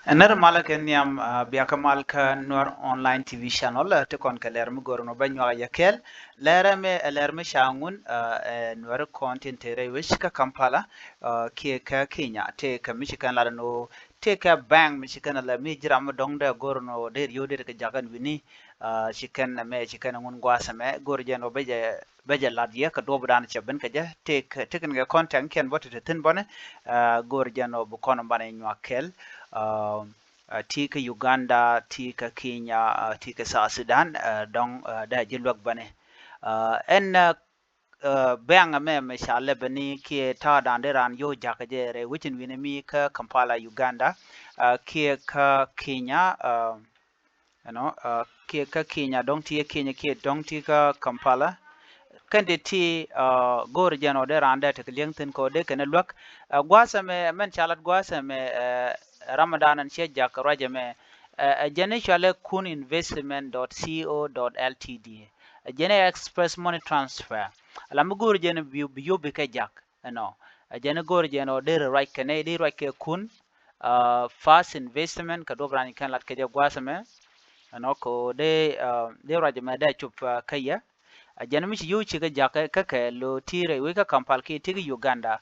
Nar malak en yam biaka malka nor online TV channel te kon ka ler mi gorno banyo ya kel ler me shangun nor content tere wish ka Kampala ke ka Kenya te ka Michigan la no te ka bang Michigan la mi jira mo dong da gorno de yode ka jagan wini chicken me chicken ngun gwasa me gor jeno beje ladye ka dobu dan chaben ka ja te kan ga content ken bote te tin bone gor jeno bu kono bane nyo kel uh, tika Uganda, tika Kenya, tika South Sudan, dong da jilwak bane. En bang me shale bani ki ta dande ran yo jakaje re wichin winimi ka Kampala, Uganda, ki ka Kenya, ki ka Kenya, dong tia Kenya ki dong tika Kampala, kandi ti gor jano de randa te klientin ko de kana lwak gwasa me men chalat gwasa me ramadan an shejja ka raja me jene chale kuninvestment.co.ltd jene express money transfer alam gor jene biyo be ka jak no jene gor jeno de right kane de right ke kun fast investment ka do brani kan lat ke gwasa me no ko de raja me de chup kaya jana mishi yu chiga jaka kaka lo tire wika kampal ke tiga Uganda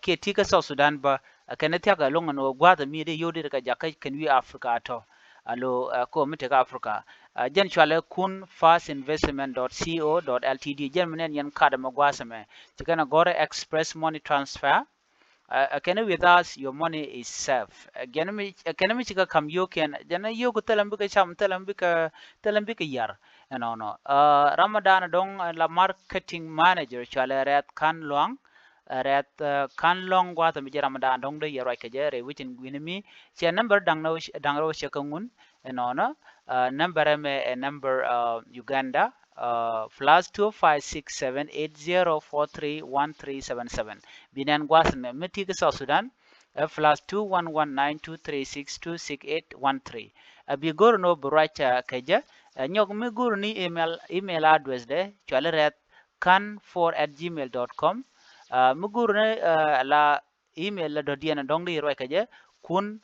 ke tiga South Sudan ba kana tiga longa no gwada mi de yodi ka jaka kan wi Africa ato alo ko mite ka Africa jan chwale kun fastinvestment.co.ltd jan menen yan kada magwasa me tiga na gore express money transfer can with us your money is safe can mi chika kam yo ken jana yo ko talambika cham talambika yar no no ramadan dong la marketing manager chale ret kan long ret kan long wa ta mi ramadan dong de yaro ke jere witin winimi che number dang ro shekangun no no number me number uganda plus 25678043137 binan gwasan me meti ka South Sudan plus 2119236268813 abi gor no buracha kaja nyok mi gur ni email address de chwale ret kan4@gmail.com mi gur ne la email la do diena dong di ro kaja kun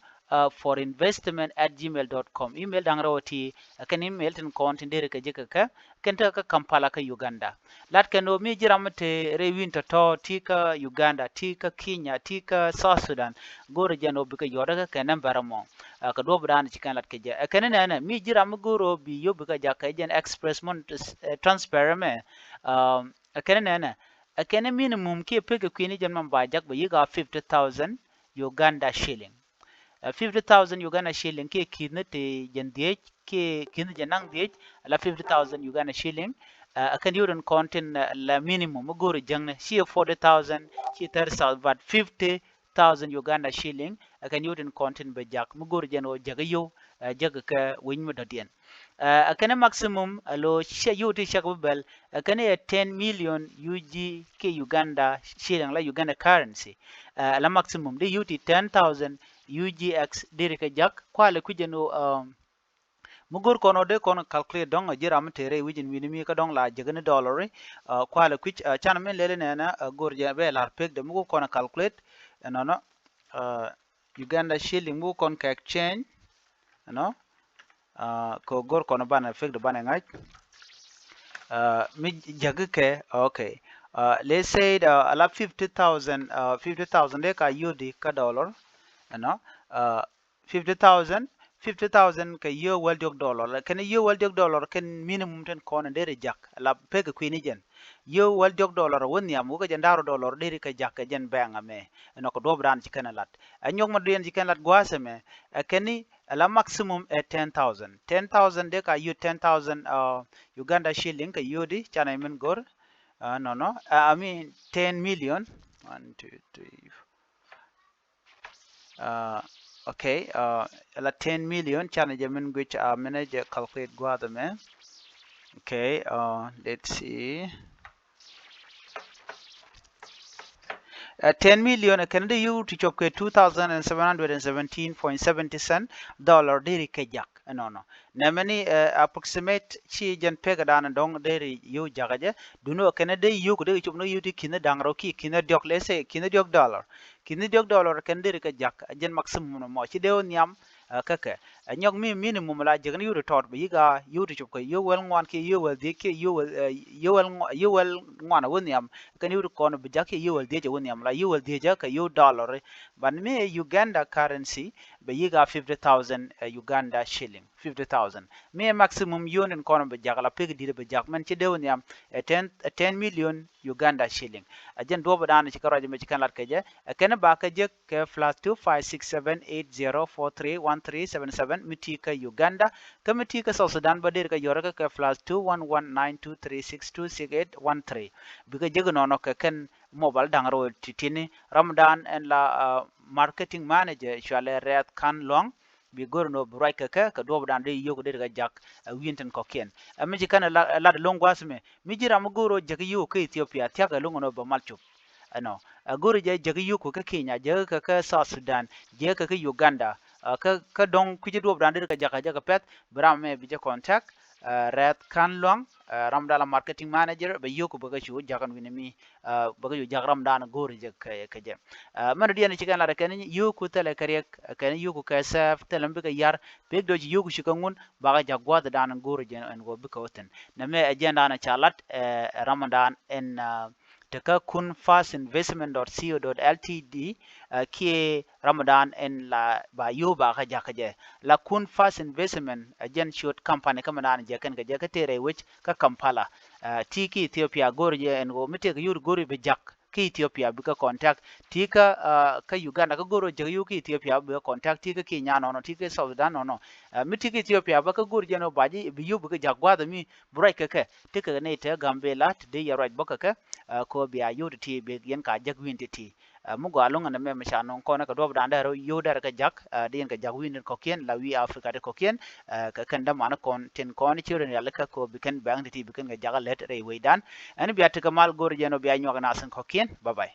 for investment@gmail.com email dang rawati kan email tin kontin dere ka jeka ka kenta ka Kampala ka Uganda lat kano mi jiramte rewinta to tika Uganda tika Kenya tika South Sudan goro jano bika yoda ka nan baramo ka do bran cikan lat ka ja kan na mi jiram goro bi yob ka ja ka jen express mon transfer me kan na kan minimum ke peke kwini jan man ba jak ba yiga 50,000 Uganda shilling 50,000 Uganda shilling ke kidne te jandie ke kidne janang die la 50,000 Uganda shilling akan yuran content la minimum goro jangne shi 40,000 shi 30,000 but 50,000 Uganda shilling akan yuran content be jak mu goro jano jagayo jaga ka win mu dadian akan maximum lo shi yuti shakbel akan 10 million UG ke Uganda shilling la Uganda currency la maximum de yuti 10,000 UGX diri ka jak kwale kujeno mugor kono de kono calculate dong jiram tere wijin winimi ka dong la jegene dollar kwale kuch chana men lele nena gor je be lar pek de mugo kono calculate no no Uganda shilling mugo kon ka exchange no ko gor kono bana fek de bana ngai mi jagke okay let's say ala 50,000 de ka yudi ka dollar no 50,000 ka year world yok dollar kan year world yok dollar kan minimum ten kon dere jak la pega kwini jen year world yok dollar woni am ko jandaro dollar dere ka jak jen banga me no ko dobran ci kana lat anyok ma duen ci kana lat gwase me kani la maximum 10,000 de ka you 10,000 Uganda shilling ka yudi chana men gor no I mean 10 million 1 2 3 okay la 10 million chana jamin which manage calculate gwada me okay let's see 10 million Canada you to chop 2,717.70 cent dollar deri kajak no namani approximate chi jan pega dan dong deri you jagaje duno Canada you ko de chop no you ti kina dangro ki kina diok lese kina diok dollar can deri kajak jan maximum no mo chi deo nyam kake nyok mi minimum la jegn yu retot bi ga yu ri chup ko yu wel ngwan ki yu wel dik ki yu wel ngwan won yam kan yu ko no bi jak yu wel de won yam la yu wel de ja ka yu dollar ban me Uganda currency bi ga 50,000 Uganda shilling 50,000 me maximum yun ko no bi jak la pig di bi jak man ci de won yam 10 million Uganda shilling ajen do ba dan ci karaje me ci kan lat ke je ken ba ka je ke +25678043137 miti ka Uganda ka miti ka South Sudan ba der ka yora ka +2119236268813 bi ka je no no ka ken mobile dangro titini Ramadan en la marketing manager chale red kan long bi gorno brai ka do dan de yogo de ga jak winten ko ken mi ji kana la longwas mi jira mo goro je yo ka Ethiopia tya ga longono ba malchup ano goro je yu ko ka Kenya je ka South Sudan je ka Uganda ka dong ku je do dan de ka jaka pet bram me bi je contact red kan long ramdala marketing manager be yoku baga chu jagan winimi baga yu jagram dan gori je ka je man diana ci kan la kan yoku tele kariek kan yoku ka saf tele be ka yar be do ji yoku shikangun baga jagwa dan gori je en go be ka woten na me agenda na chalat ramadan en taka kun fasinvestment.co.ltd ki Ramadan en la ba yo ba ka jaka je la kun fast investment ajen short company kama nan je kan ga ka tere which ka Kampala tiki Ethiopia gorje en go mite ga yur gori be jak ki Ethiopia bi ka contact tika ka Uganda ka goro je yu ki Ethiopia bi ka contact tika Kenya no tika South Sudan no miti ki Ethiopia ba ka gorje no baji bi yu bi ka jagwa da mi burai ka tika ne ta Gambela de ya right baka ka ko biya yodi ti be yen ka jag winti ti mu go alonga na me masha non ko na ka do da ndaro yoda ka jak den ka jag win ko kien la wi Africa de ko kien ka kan da mana kon ten kon chiren ya ka ko bi kan bang ti bi kan ga jagal let re we dan an biya ta kamal gor jeno biya nyoga na san ko kien bye bye